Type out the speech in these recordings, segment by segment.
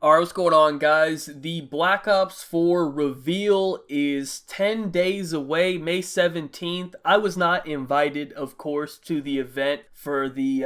Alright, what's going on, guys? The Black Ops 4 reveal is 10 days away, May 17th. I was not invited, of course, to the event for the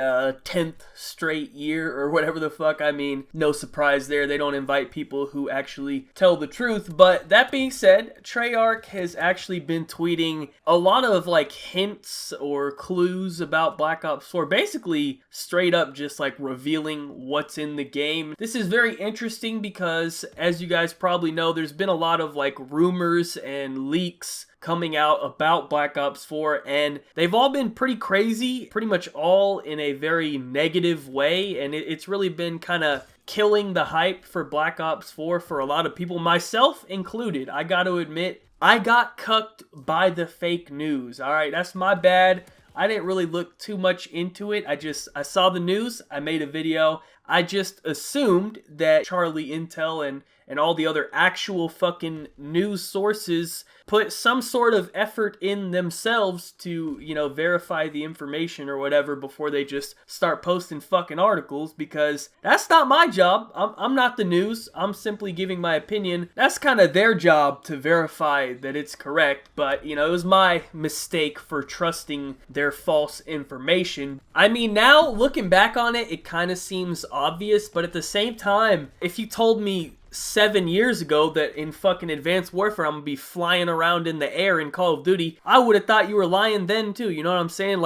10th straight year, or whatever the fuck. I mean, no surprise there. They don't invite people who actually tell the truth. But that being said, Treyarch has actually been tweeting a lot of, hints or clues about Black Ops 4. Basically, straight up just, revealing what's in the game. This is very interesting because, as you guys probably know, there's been a lot of rumors and leaks coming out about Black Ops 4, and they've all been pretty crazy, pretty much all in a very negative way, and it's really been kind of killing the hype for Black Ops 4 for a lot of people, myself included. I got to admit, I got cucked by the fake news. Alright, that's my bad. I didn't really look too much into it. I saw the news, I made a video. I just assumed that Charlie Intel and all the other actual fucking news sources put some sort of effort in themselves to, verify the information or whatever before they just start posting fucking articles, because that's not my job. I'm not the news. I'm simply giving my opinion. That's kind of their job to verify that it's correct, but, it was my mistake for trusting their false information. I mean, now, looking back on it, it kind of seems obvious, but at the same time, if you told me 7 years ago that in fucking Advanced Warfare I'm gonna be flying around in the air in Call of Duty, I would have thought you were lying then too, you know what I'm saying?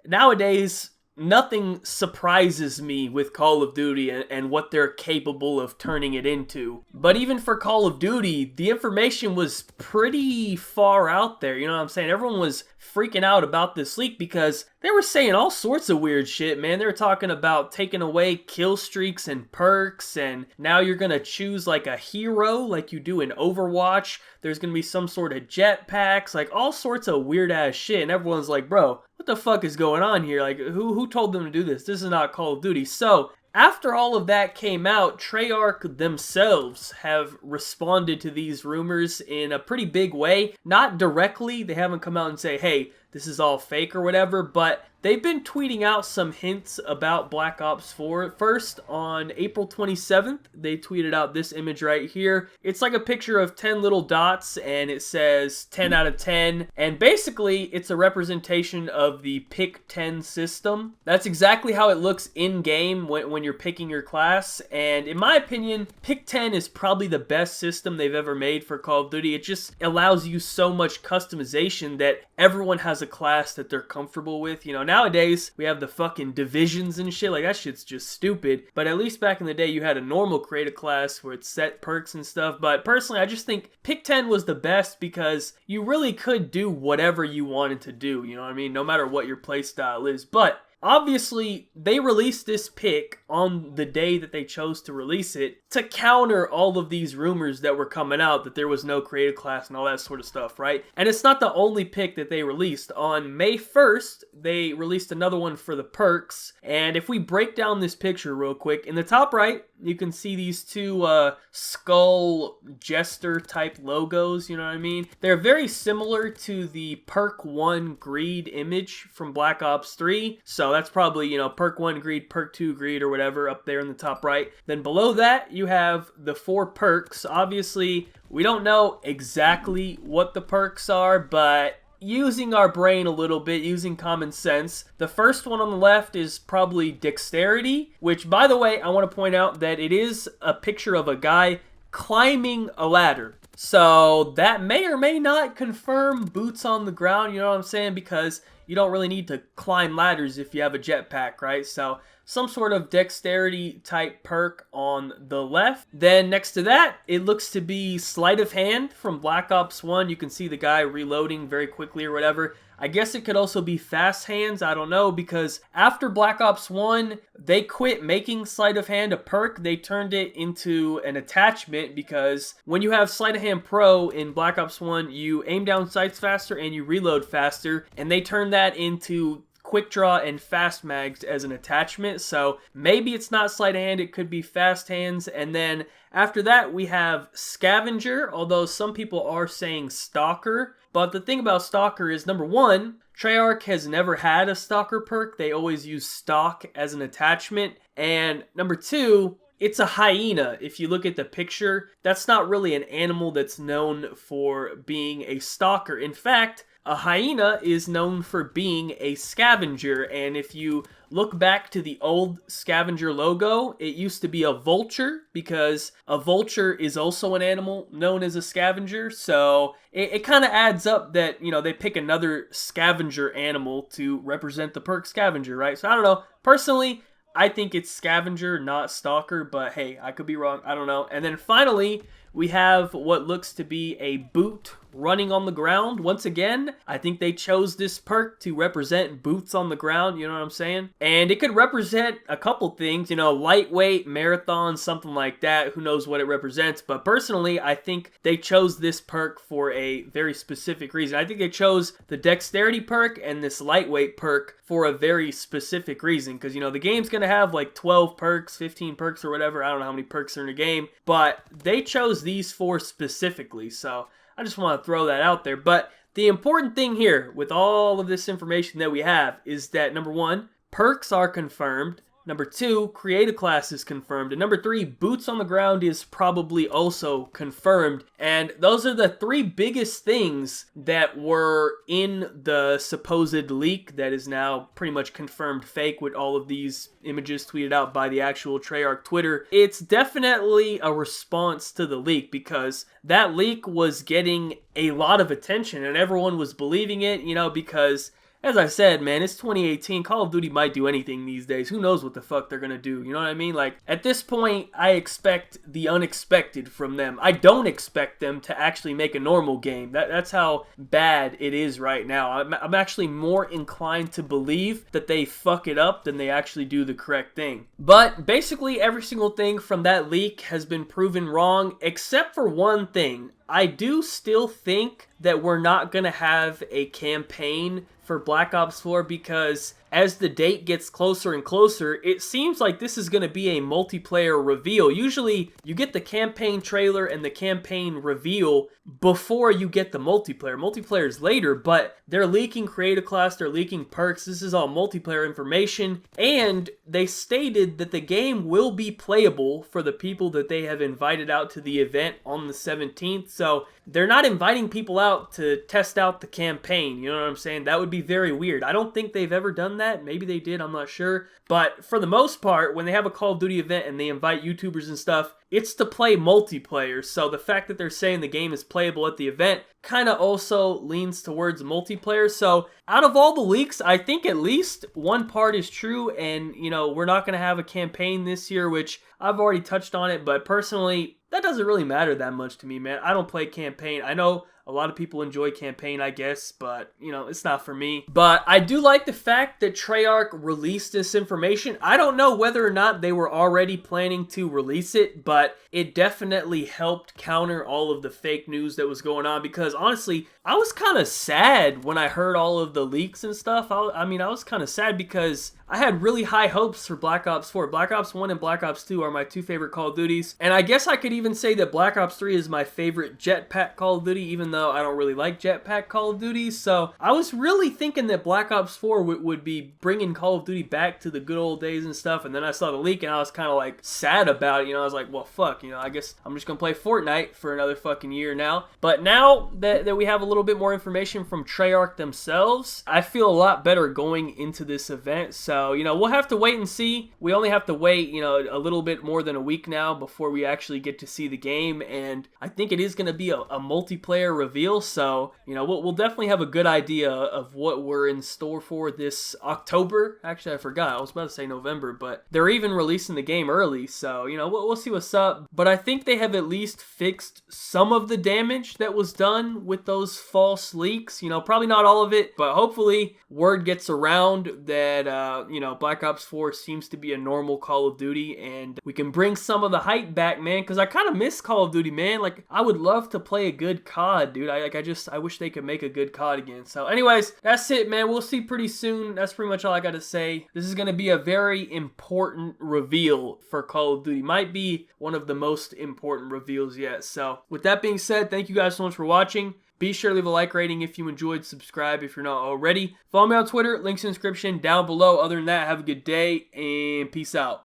Nowadays, nothing surprises me with Call of Duty and what they're capable of turning it into. But even for Call of Duty, the information was pretty far out there, you know what I'm saying? Everyone was freaking out about this leak because they were saying all sorts of weird shit, man. They were talking about taking away kill streaks and perks, and now you're gonna choose a hero like you do in Overwatch. There's gonna be some sort of jetpacks, all sorts of weird ass shit, and everyone's like, bro, what the fuck is going on here? Who told them to do this? This is not Call of Duty. So, after all of that came out, Treyarch themselves have responded to these rumors in a pretty big way. Not directly, they haven't come out and say, hey, this is all fake or whatever, but they've been tweeting out some hints about Black Ops 4. First, on April 27th, they tweeted out this image right here. It's like a picture of 10 little dots, and it says 10 out of 10. And basically, it's a representation of the Pick 10 system. That's exactly how it looks in-game when you're picking your class. And in my opinion, Pick 10 is probably the best system they've ever made for Call of Duty. It just allows you so much customization that everyone has a class that they're comfortable with. Nowadays, we have the fucking divisions and shit. That shit's just stupid. But at least back in the day, you had a normal creative class where it's set perks and stuff. But personally, I just think Pick 10 was the best because you really could do whatever you wanted to do. You know what I mean? No matter what your playstyle is. But obviously, they released this pick on the day that they chose to release it to counter all of these rumors that were coming out that there was no creative class and all that sort of stuff, right? And it's not the only pick that they released. On May 1st, they released another one for the perks. And if we break down this picture real quick, in the top right, you can see these two skull jester type logos, you know what I mean? They're very similar to the Perk 1 Greed image from Black Ops 3. So that's probably, Perk 1 Greed, Perk 2 Greed, or whatever up there in the top right. Then below that, you have the 4 perks. Obviously, we don't know exactly what the perks are, but using our brain a little bit, using common sense, the first one on the left is probably Dexterity, which, by the way, I want to point out that it is a picture of a guy climbing a ladder. So that may or may not confirm boots on the ground, you know what I'm saying? Because you don't really need to climb ladders if you have a jetpack, right? So some sort of dexterity type perk on the left. Then next to that, it looks to be Sleight of Hand from Black Ops 1. You can see the guy reloading very quickly or whatever. I guess it could also be Fast Hands, I don't know, because after Black Ops 1, they quit making Sleight of Hand a perk. They turned it into an attachment because when you have Sleight of Hand Pro in Black Ops 1, you aim down sights faster and you reload faster, and they turned that into Quick Draw and Fast Mags as an attachment. So maybe it's not Sleight of Hand, it could be Fast Hands. And then after that, we have Scavenger, although some people are saying Stalker. But the thing about Stalker is, number one, Treyarch has never had a Stalker perk. They always use Stalk as an attachment. And number two, it's a hyena. If you look at the picture, that's not really an animal that's known for being a stalker. In fact, a hyena is known for being a scavenger, and if you look back to the old scavenger logo, it used to be a vulture, because a vulture is also an animal known as a scavenger. So it kind of adds up that, you know, they pick another scavenger animal to represent the perk scavenger, right? So I don't know. Personally, I think it's scavenger, not stalker, but hey, I could be wrong. I don't know. And then finally, we have what looks to be a boot running on the ground. Once again, I think they chose this perk to represent boots on the ground, you know what I'm saying? And it could represent a couple things, you know, lightweight, marathon, something like that. Who knows what it represents? But personally, I think they chose this perk for a very specific reason. I think they chose the dexterity perk and this lightweight perk for a very specific reason, because, you know, the game's going to have like 12 perks, 15 perks or whatever. I don't know how many perks are in the game, but they chose these four specifically. So I just want to throw that out there. But the important thing here with all of this information that we have is that, number one, perks are confirmed. Number two, create a class is confirmed. And number three, boots on the ground is probably also confirmed. And those are the three biggest things that were in the supposed leak that is now pretty much confirmed fake with all of these images tweeted out by the actual Treyarch Twitter. It's definitely a response to the leak, because that leak was getting a lot of attention and everyone was believing it, you know, because as I said, man, it's 2018. Call of Duty might do anything these days. Who knows what the fuck they're gonna do? You know what I mean? Like, at this point, I expect the unexpected from them. I don't expect them to actually make a normal game. That's how bad it is right now. I'm actually more inclined to believe that they fuck it up than they actually do the correct thing. But basically, every single thing from that leak has been proven wrong, except for one thing. I do still think that we're not going to have a campaign for Black Ops 4, because as the date gets closer and closer, it seems like this is going to be a multiplayer reveal. Usually, you get the campaign trailer and the campaign reveal before you get the multiplayer. Multiplayer is later, but they're leaking create a class, they're leaking perks. This is all multiplayer information, and they stated that the game will be playable for the people that they have invited out to the event on the 17th. So they're not inviting people out to test out the campaign, you know what I'm saying? That would be very weird. I don't think they've ever done that. Maybe they did, I'm not sure. But for the most part, when they have a Call of Duty event and they invite YouTubers and stuff, it's to play multiplayer. So the fact that they're saying the game is playable at the event kind of also leans towards multiplayer. So out of all the leaks, I think at least one part is true. And, you know, we're not going to have a campaign this year, which I've already touched on it. But personally, that doesn't really matter that much to me, man. I don't play campaign. I know a lot of people enjoy campaign, I guess, but, you know, it's not for me. But I do like the fact that Treyarch released this information. I don't know whether or not they were already planning to release it, but it definitely helped counter all of the fake news that was going on, because honestly, I was kind of sad when I heard all of the leaks and stuff. I was kind of sad because I had really high hopes for Black Ops 4. Black Ops 1 and Black Ops 2 are my two favorite Call of Duties. And I guess I could even say that Black Ops 3 is my favorite jetpack Call of Duty, even though I don't really like jetpack Call of Duty. So I was really thinking that Black Ops 4 would be bringing Call of Duty back to the good old days and stuff. And then I saw the leak and I was kind of like sad about it. You know, I was like, well, fuck, you know, I guess I'm just going to play Fortnite for another fucking year now. But now that we have a little bit more information from Treyarch themselves, I feel a lot better going into this event. So, you know, we'll have to wait and see. We only have to wait, you know, a little bit more than a week now before we actually get to see the game. And I think it is going to be a multiplayer reveal. So, you know, we'll definitely have a good idea of what we're in store for this October. Actually, I forgot. I was about to say November, but they're even releasing the game early. So, you know, we'll see what's up. But I think they have at least fixed some of the damage that was done with those false leaks. You know, probably not all of it, but hopefully word gets around that, you know, Black Ops 4 seems to be a normal Call of Duty, and we can bring some of the hype back, man, because I kind of miss Call of Duty, man. Like, I would love to play a good COD, dude. I wish they could make a good COD again. So anyways, that's it, man. We'll see pretty soon. That's pretty much all I got to say. This is going to be a very important reveal for Call of Duty. Might be one of the most important reveals yet. So with that being said, thank you guys so much for watching. Be sure to leave a like rating if you enjoyed, subscribe if you're not already. Follow me on Twitter, links in the description down below. Other than that, have a good day and peace out.